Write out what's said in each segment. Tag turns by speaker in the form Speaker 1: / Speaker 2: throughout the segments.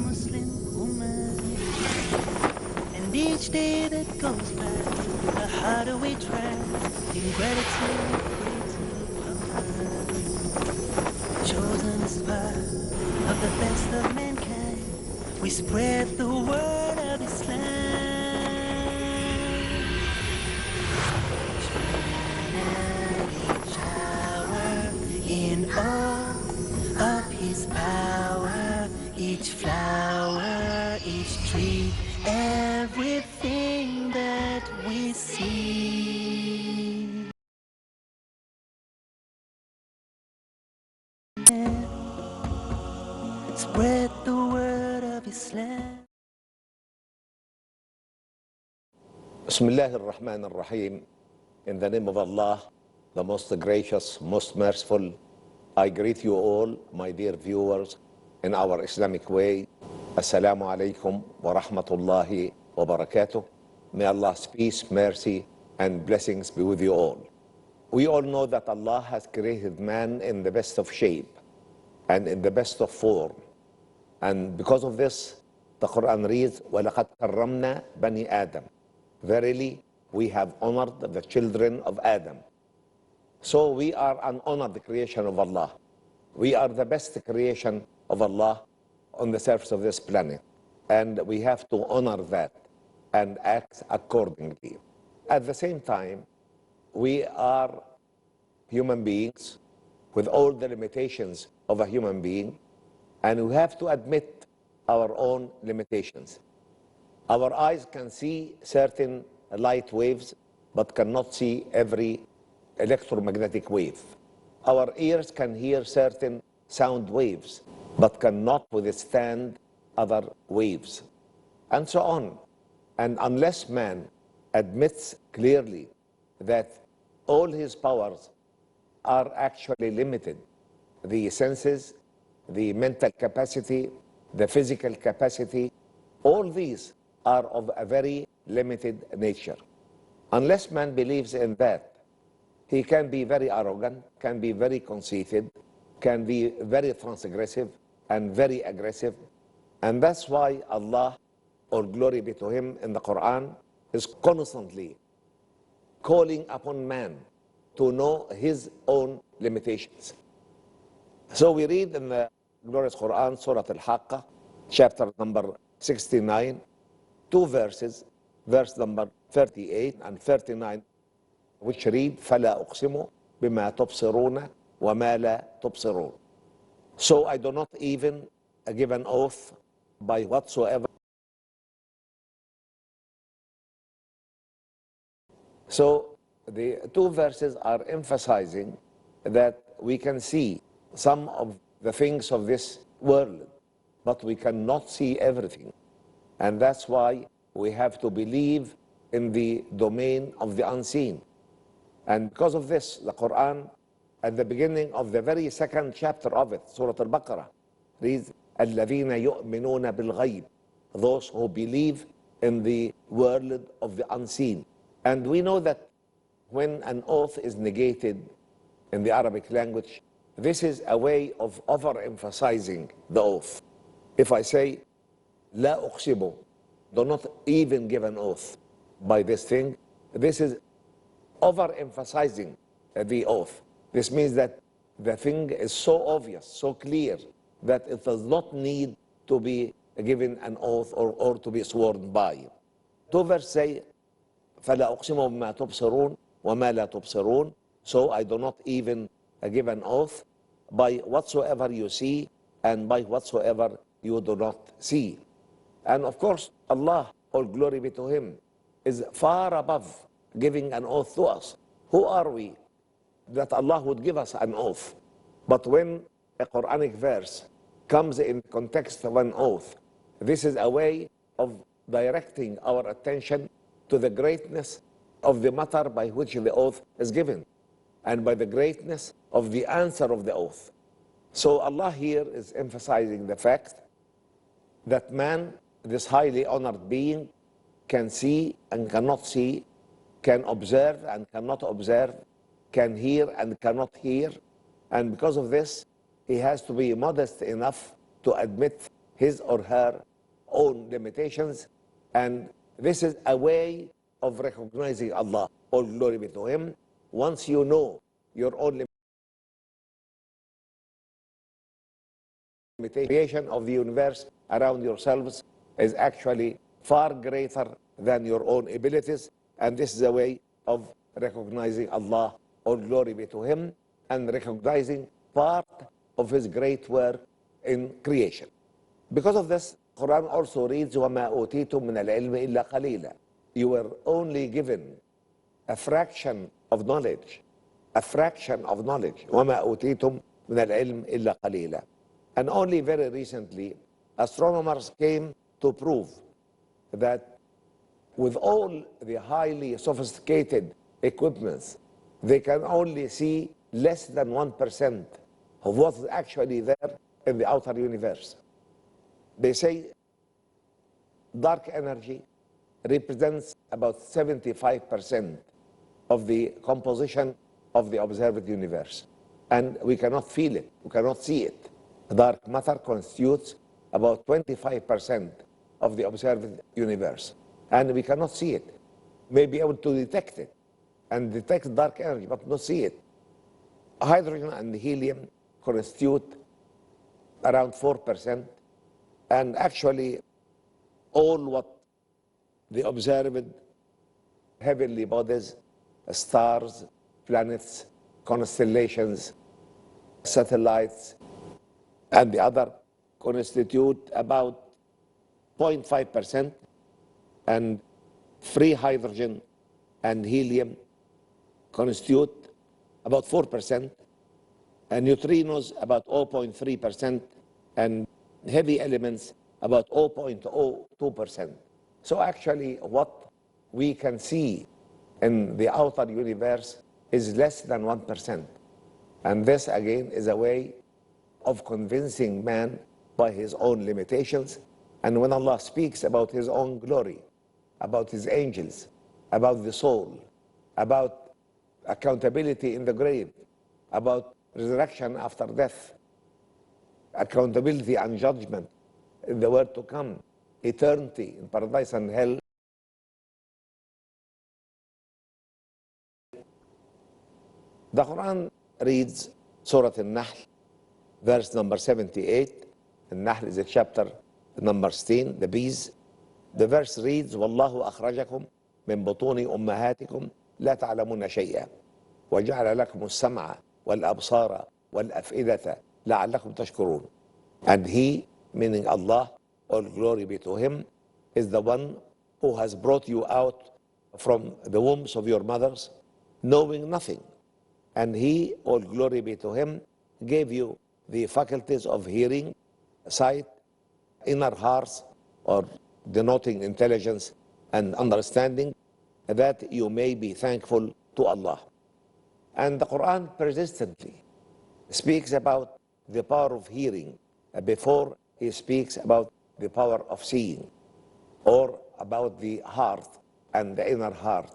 Speaker 1: Muslim woman. And each day that goes by, the harder we try in gratitude to Allah. Chosen as part of the best of mankind, we spread the word of Islam. Each hour in all of His power, each flower, each tree, everything that we see. Spread the word of Islam.
Speaker 2: Bismillah ar-Rahman ar-Rahim. In the name of Allah, the most gracious, most merciful, I greet you all, my dear viewers, in our Islamic way. Assalamu alaikum wa rahmatullahi wa barakatuh. May Allah's peace, mercy, and blessings be with you all. We all know that Allah has created man in the best of shape and in the best of form. And because of this, the Quran reads, وَلَقَدْ كَرَّمْنَا بَنِي آدَمَ. Verily, we have honored the children of Adam. So we are an honored creation of Allah. We are the best creation of Allah on the surface of this planet. And we have to honor that and act accordingly. At the same time, we are human beings with all the limitations of a human being, and we have to admit our own limitations. Our eyes can see certain light waves, but cannot see every electromagnetic wave. Our ears can hear certain sound waves, but cannot withstand other waves, and so on. And unless man admits clearly that all his powers are actually limited, the senses, the mental capacity, the physical capacity, all these are of a very limited nature. Unless man believes in that, he can be very arrogant, can be very conceited, can be very transgressive and very aggressive. And that's why Allah, all glory be to Him, in the Quran is constantly calling upon man to know his own limitations. So we read in the glorious Quran, Surah Al-Haqqah, chapter number 69, two verses, verse number 38 and 39, which read, فَلَا أُقْسِمُ بِمَا تُبْصِرُونَ وَمَا لَا تُبْصِرُونَ. So I do not even give an oath by whatsoever. So the two verses are emphasizing that we can see some of the things of this world, but we cannot see everything. And that's why we have to believe in the domain of the unseen. And because of this, the Quran, at the beginning of the very second chapter of it, Surah Al-Baqarah, reads, الَّذِينَ يُؤْمِنُونَ بِالْغَيْبِ, those who believe in the world of the unseen. And we know that when an oath is negated in the Arabic language, this is a way of overemphasizing the oath. If I say, لا أقسم, do not even give an oath by this thing, this is overemphasizing the oath. This means that the thing is so obvious, so clear, that it does not need to be given an oath or to be sworn by. Two verses say, فَلَا أُقْسِمُ بِمَا تُبْصِرُونَ وَمَا لَا تُبْصِرُونَ. So I do not even give an oath by whatsoever you see and by whatsoever you do not see. And of course, Allah, all glory be to Him, is far above giving an oath to us. Who are we that Allah would give us an oath? But when a Quranic verse comes in context of an oath, this is a way of directing our attention to the greatness of the matter by which the oath is given, and by the greatness of the answer of the oath. So Allah here is emphasizing the fact that man, this highly honored being, can see and cannot see, can observe and cannot observe, can hear and cannot hear. And because of this, he has to be modest enough to admit his or her own limitations, and this is a way of recognizing Allah. All glory be to Him. Once you know your own limitation of the universe around yourselves is actually far greater than your own abilities, and this is a way of recognizing Allah. All glory be to Him, and recognizing part of His great work in creation. Because of this, Quran also reads, وَمَا أُوتِيتُم مِّنَ الْعِلْمِ إِلَّا قَلِيلًا. You were only given a fraction of knowledge, a fraction of knowledge. وَمَا أُوتِيتُم مِّنَ الْعِلْمِ إِلَّا قَلِيلًا. And only very recently, astronomers came to prove that with all the highly sophisticated equipments, they can only see less than 1% of what is actually there in the outer universe. They say dark energy represents about 75% of the composition of the observed universe. And we cannot feel it, we cannot see it. Dark matter constitutes about 25% of the observed universe. And we cannot see it. May be able to detect it and detect dark energy, but not see it. Hydrogen and helium constitute around 4%. And actually, all what the observed heavenly bodies, stars, planets, constellations, satellites, and the other constitute about 0.5%, and free hydrogen and helium constitute about 4%, and neutrinos about 0.3%, and heavy elements about 0.02%. So actually what we can see in the outer universe is less than 1%. And this again is a way of convincing man by his own limitations. And when Allah speaks about His own glory, about His angels, about the soul, about accountability in the grave, about resurrection after death, accountability and judgment in the world to come, eternity in paradise and hell, the Quran reads Surah Al-Nahl, verse number 78. Al-Nahl is a chapter number 16, the bees. The verse reads, وَاللَّهُ أَخْرَجَكُمْ مِنْ بُطُونِ أُمَّهَاتِكُمْ لَا تَعْلَمُونَ شَيْئًا وَجَعَلَ لَكُمُ السَّمْعَ وَالْأَبْصَارَ وَالْأَفْئِدَةَ لَعَلَّكُمْ تَشْكُرُونَ. And He, meaning Allah, all glory be to Him, is the one who has brought you out from the wombs of your mothers, knowing nothing. And He, all glory be to Him, gave you the faculties of hearing, sight, inner hearts, or denoting intelligence and understanding, that you may be thankful to Allah. And the Quran persistently speaks about the power of hearing before He speaks about the power of seeing, or about the heart and the inner heart.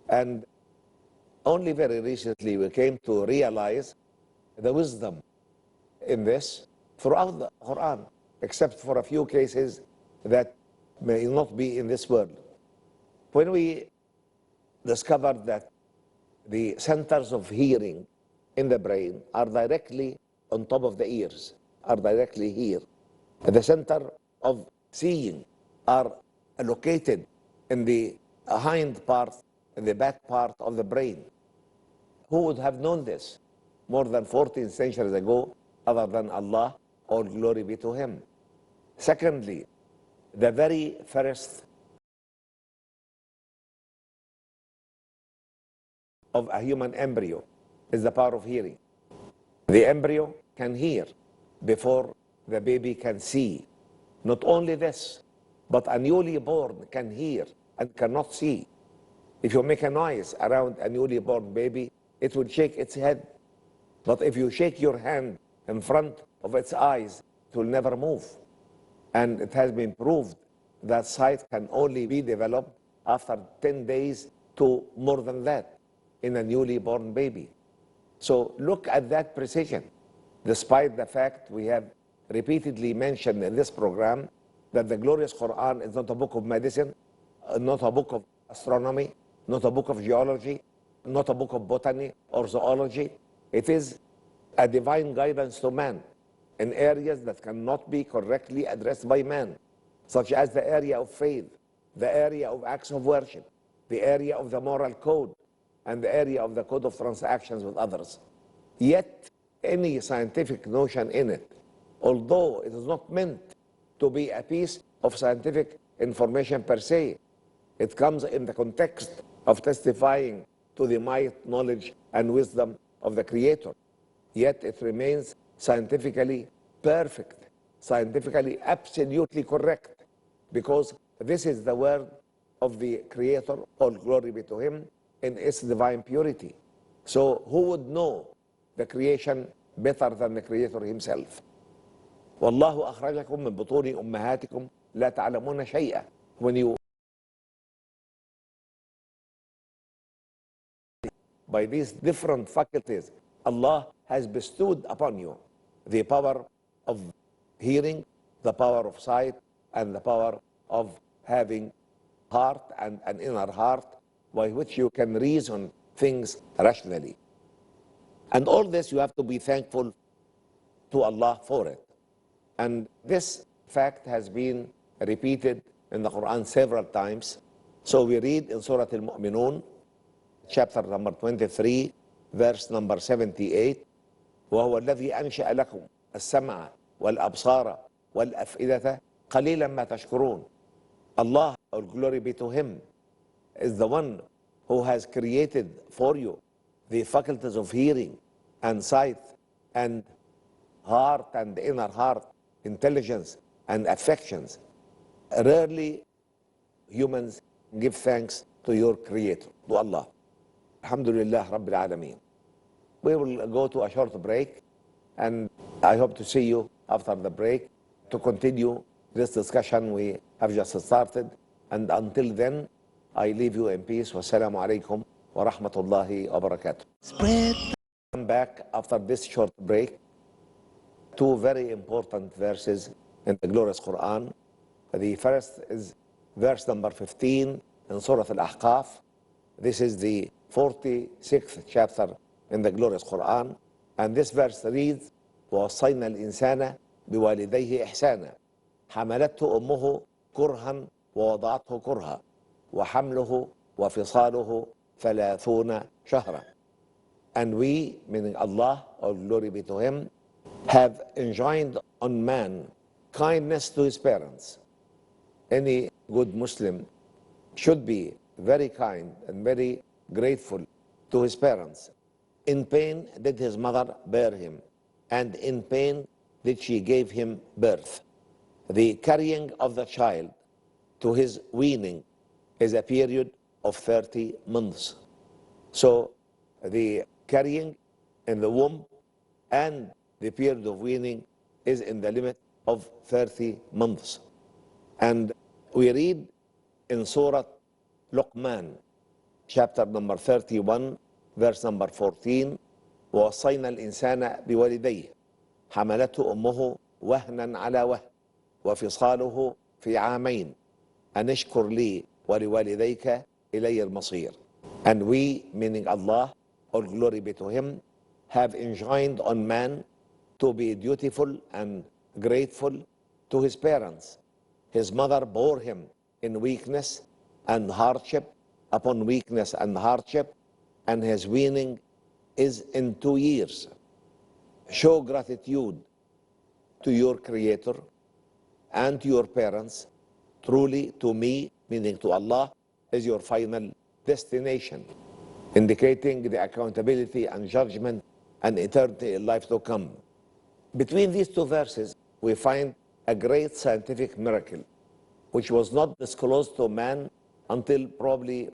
Speaker 2: And only very recently we came to realize the wisdom in this throughout the Quran, except for a few cases that may not be in this world. When we discovered that the centers of hearing in the brain are directly on top of the ears, are directly here. The center of seeing are located in the hind part, in the back part of the brain. Who would have known this more than 14 centuries ago other than Allah? All glory be to Him. Secondly, the very first of a human embryo is the power of hearing. The embryo can hear before the baby can see. Not only this, but a newly born can hear and cannot see. If you make a noise around a newly born baby, it will shake its head. But if you shake your hand in front of its eyes, it will never move. And it has been proved that sight can only be developed after 10 days to more than that in a newly born baby. So look at that precision. Despite the fact we have repeatedly mentioned in this program that the glorious Quran is not a book of medicine, not a book of astronomy, not a book of geology, not a book of botany or zoology. It is a divine guidance to man in areas that cannot be correctly addressed by man, such as the area of faith, the area of acts of worship, the area of the moral code, and the area of the code of transactions with others. Yet, any scientific notion in it, although it is not meant to be a piece of scientific information per se, it comes in the context of testifying to the might, knowledge, and wisdom of the Creator. Yet it remains scientifically perfect, scientifically absolutely correct, because this is the word of the Creator, all glory be to Him, in its divine purity. So who would know the creation better than the Creator Himself? والله أخرجكم من بطون أمهاتكم لا تعلمون شيئا. When you by these different faculties, Allah has bestowed upon you the power of hearing, the power of sight, and the power of having heart and an inner heart by which you can reason things rationally. And all this you have to be thankful to Allah for it. And this fact has been repeated in the Quran several times. So we read in Surah Al-Mu'minun, chapter number 23, verse number 78, وهو الذي أنشأ لكم السمع والأبصار والأفئدة قليلا ما تشكرون. Allah, all glory be to Him, is the one who has created for you the faculties of hearing and sight and heart and inner heart, intelligence and affections. Rarely humans give thanks to your Creator, to Allah. Alhamdulillah Rabbil Alameen. We will go to a short break, and I hope to see you after the break to continue this discussion we have just started. And until then, I leave you in peace. Wassalamu alaikum wa rahmatullahi wa barakatuh. Come back after this short break. Two very important verses in the glorious Quran. The first is verse number 15 in Surah Al-Ahqaf. This is the 46th chapter in the glorious Quran. And this verse reads, وَوَصَّيْنَا الْإِنسَانَ بِوَالِدَيْهِ إِحْسَانًا حملته أمه كرها ووضعته كرها وحمله وفصاله 30 شهرا. And we, meaning Allah, all glory be to Him, have enjoined on man kindness to his parents. Any good Muslim should be very kind and very grateful to his parents. In pain did his mother bear him, and in pain did she give him birth. The carrying of the child to his weaning is a period of 30 months. So the carrying in the womb and the period of weaning is in the limit of 30 months. And we read in Surah Luqman, chapter number 31, verse number 14, وَوَصَّيْنَا الْإِنسَانَ بِوَالِدَيْهِ حملته أمه وهنا على وهن وفصاله في عامين أن اشكر لي ولوالديك إلي المصير. And we, meaning Allah, all glory be to Him, have enjoined on man to be dutiful and grateful to his parents. His mother bore him in weakness and hardship upon weakness and hardship, and his weaning is in 2 years. Show gratitude to your Creator and to your parents. Truly, to me, meaning to Allah, is your final destination, indicating the accountability and judgment and eternity in life to come. Between these two verses, we find a great scientific miracle, which was not disclosed to man until probably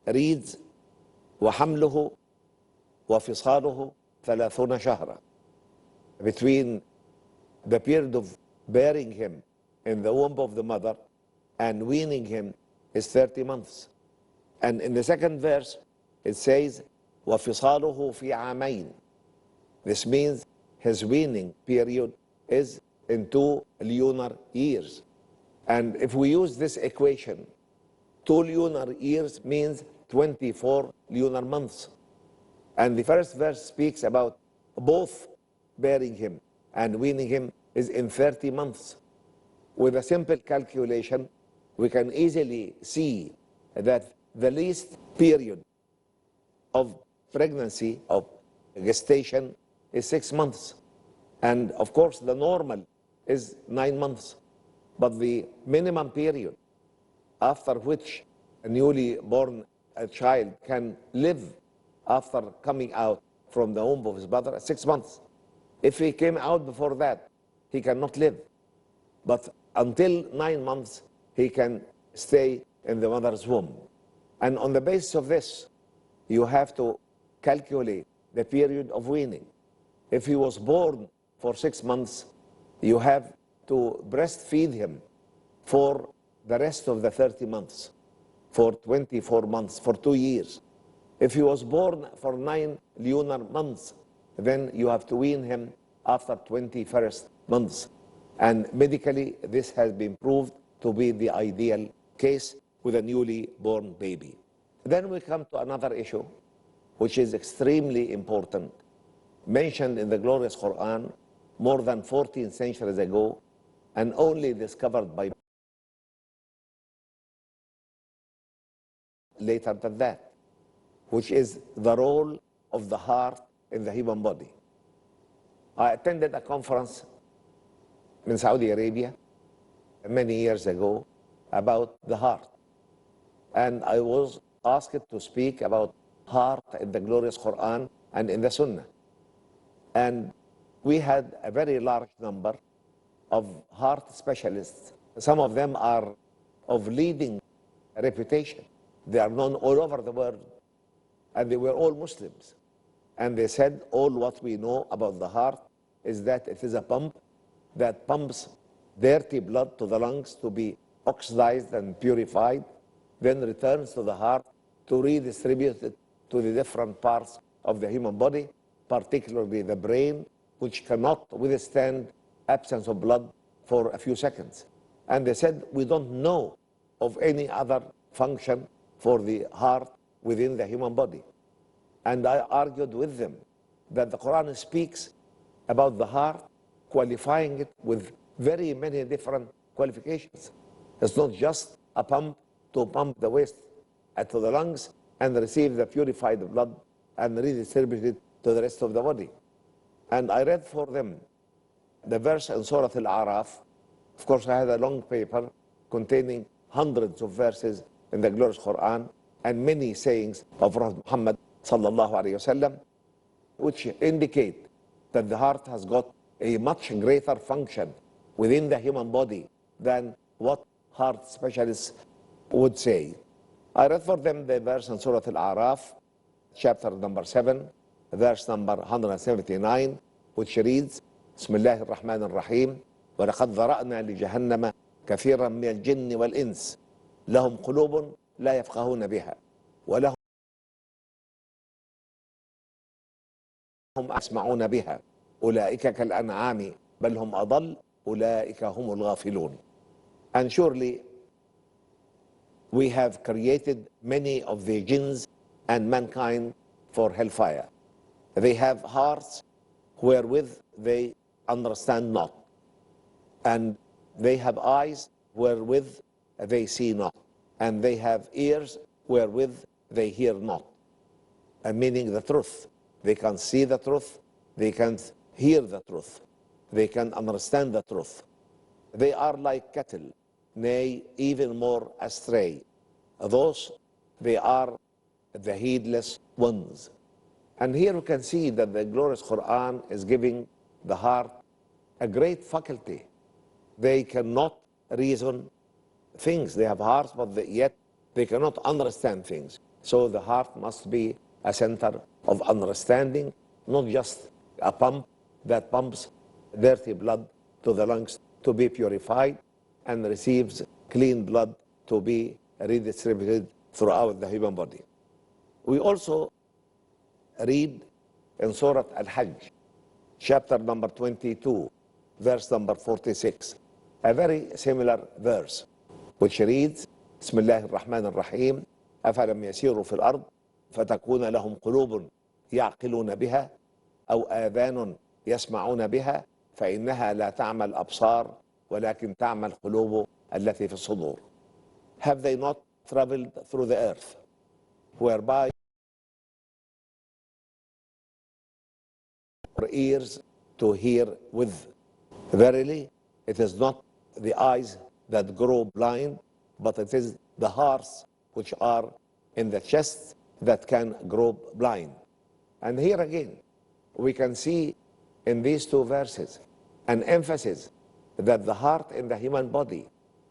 Speaker 2: reads وحمله وفصاله 30 شهرا. Between the period of bearing him in the womb of the mother and weaning him is 30 months. And in the second verse, it says وفصاله في عامين. This means his weaning period is in 2 lunar years. And if we use this equation, 2 lunar years means 24 lunar months. And the first verse speaks about both bearing him and weaning him is in 30 months. With a simple calculation, we can easily see that the least period of pregnancy, of gestation, is 6 months. And of course, the normal is 9 months. But the minimum period after which a newly born child can live after coming out from the womb of his mother is 6 months. If he came out before that, he cannot live. But until 9 months, he can stay in the mother's womb. And on the basis of this, you have to calculate the period of weaning. If he was born for 6 months, you have to breastfeed him for the rest of the 30 months, for 24 months, for 2 years. If he was born for 9 lunar months, then you have to wean him after 21st months. And medically, this has been proved to be the ideal case with a newly born baby. Then we come to another issue, which is extremely important, mentioned in the glorious Quran more than 14 centuries ago, and only discovered by later than that, which is the role of the heart in the human body. I attended a conference in Saudi Arabia many years ago about the heart. And I was asked to speak about heart in the glorious Quran and in the Sunnah. And we had a very large number of heart specialists. Some of them are of leading reputation. They are known all over the world. And they were all Muslims. And they said, all what we know about the heart is that it is a pump that pumps dirty blood to the lungs to be oxidized and purified, then returns to the heart to redistribute it to the different parts of the human body, particularly the brain, which cannot withstand absence of blood for a few seconds. And they said, we don't know of any other function for the heart within the human body. And I argued with them that the Quran speaks about the heart, qualifying it with very many different qualifications. It's not just a pump to pump the waste to the lungs and receive the purified blood and redistribute it to the rest of the body. And I read for them the verse in Surah Al-A'raf. Of course, I had a long paper containing hundreds of verses in the glorious Quran and many sayings of Prophet Muhammad sallallahu alayhi wasallam, which indicate that the heart has got a much greater function within the human body than what heart specialists would say. I read for them the verse in Surah Al-A'raf, chapter number 7, verse number 179, which reads, بسم الله الرحمن الرحيم ولقد ذرأنا لجهنم كثيرا من الجن والإنس لهم قلوب لا يفقهون بها ولهم يسمعون بها أولئك كالأنعام بل هم أضل أولئك هم الغافلون. And surely we have created many of the jinns and mankind for hellfire. They have hearts wherewith they understand not, and they have eyes wherewith they see not, and they have ears wherewith they hear not, and meaning the truth. They can see the truth, they can hear the truth, they can understand the truth. They are like cattle, nay, even more astray. Those, they are the heedless ones. And here we can see that the glorious Quran is giving the heart a great faculty. They cannot reason things. They have hearts, but yet they cannot understand things. So the heart must be a center of understanding, not just a pump that pumps dirty blood to the lungs to be purified and receives clean blood to be redistributed throughout the human body. We also read in Surah Al-Hajj, chapter number 22, verse number 46. A very similar verse, which reads, بسم الله الرحمن الرحيم أفلم يسيروا في الأرض فتكون لهم قلوب يعقلون بها أو آذان يسمعون بها فإنها لا تعمى الأبصار ولكن تعمى القلوب التي في الصدور. Have they not traveled through the earth, whereby our ears to hear with? Verily, it is not the eyes that grow blind, but it is the hearts which are in the chest that can grow blind. And here again, we can see in these two verses an emphasis that the heart in the human body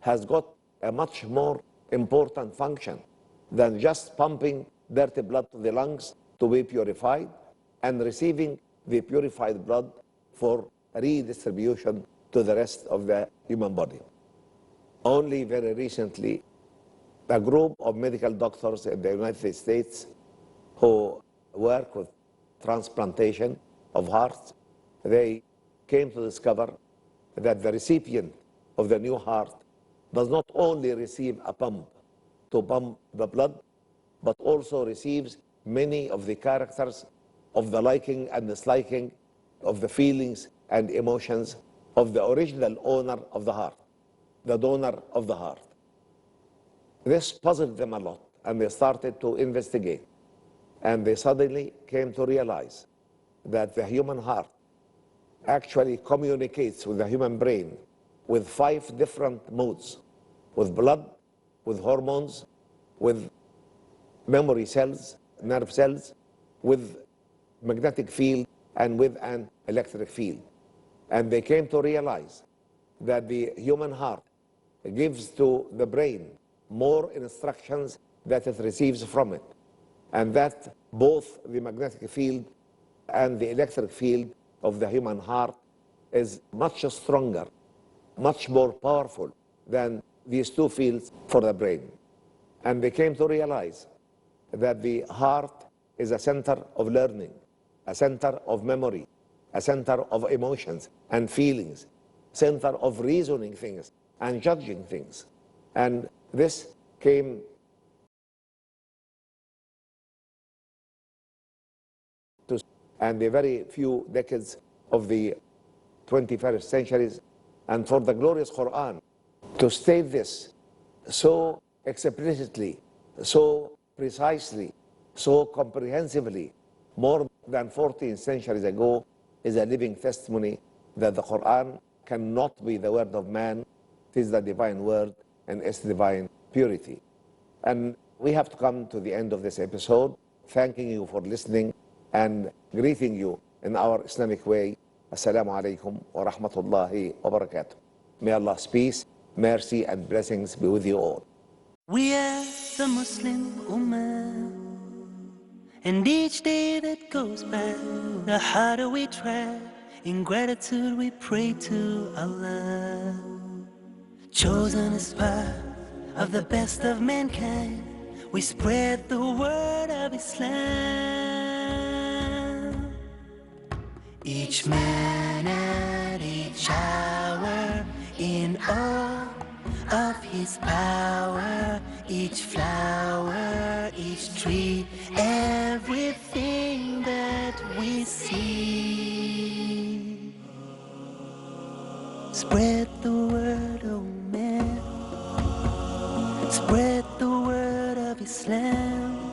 Speaker 2: has got a much more important function than just pumping dirty blood to the lungs to be purified and receiving the purified blood for redistribution to the rest of the human body. Only very recently, a group of medical doctors in the United States who work with transplantation of hearts, they came to discover that the recipient of the new heart does not only receive a pump to pump the blood, but also receives many of the characters of the liking and disliking, of the feelings and emotions of the original owner of the heart, the donor of the heart. This puzzled them a lot, and they started to investigate. And they suddenly came to realize that the human heart actually communicates with the human brain with 5 different modes: with blood, with hormones, with memory cells, nerve cells, with magnetic field, and with an electric field. And they came to realize that the human heart gives to the brain more instructions that it receives from it, and that both the magnetic field and the electric field of the human heart is much stronger, much more powerful than these 2 fields for the brain. And they came to realize that the heart is a center of learning, a center of memory, a center of emotions and feelings, center of reasoning things and judging things. And this came to, and the very few decades of the 21st centuries, and for the glorious Quran to state this so explicitly, so precisely, so comprehensively, more than 14 centuries ago, is a living testimony that the Quran cannot be the word of man. It is the divine word and its divine purity. And we have to come to the end of this episode, thanking you for listening and greeting you in our Islamic way. Assalamu alaikum wa rahmatullahi wa barakatuh. May Allah's peace, mercy, and blessings be with you all.
Speaker 1: We are the Muslim Ummah, and each day that goes by, the harder we try. In gratitude we pray to Allah. Chosen as part of the best of mankind, we spread the word of Islam. Each man at each hour, in all of his power, each flower, each tree, everything that we see. Spread the word, oh man, spread the word of Islam.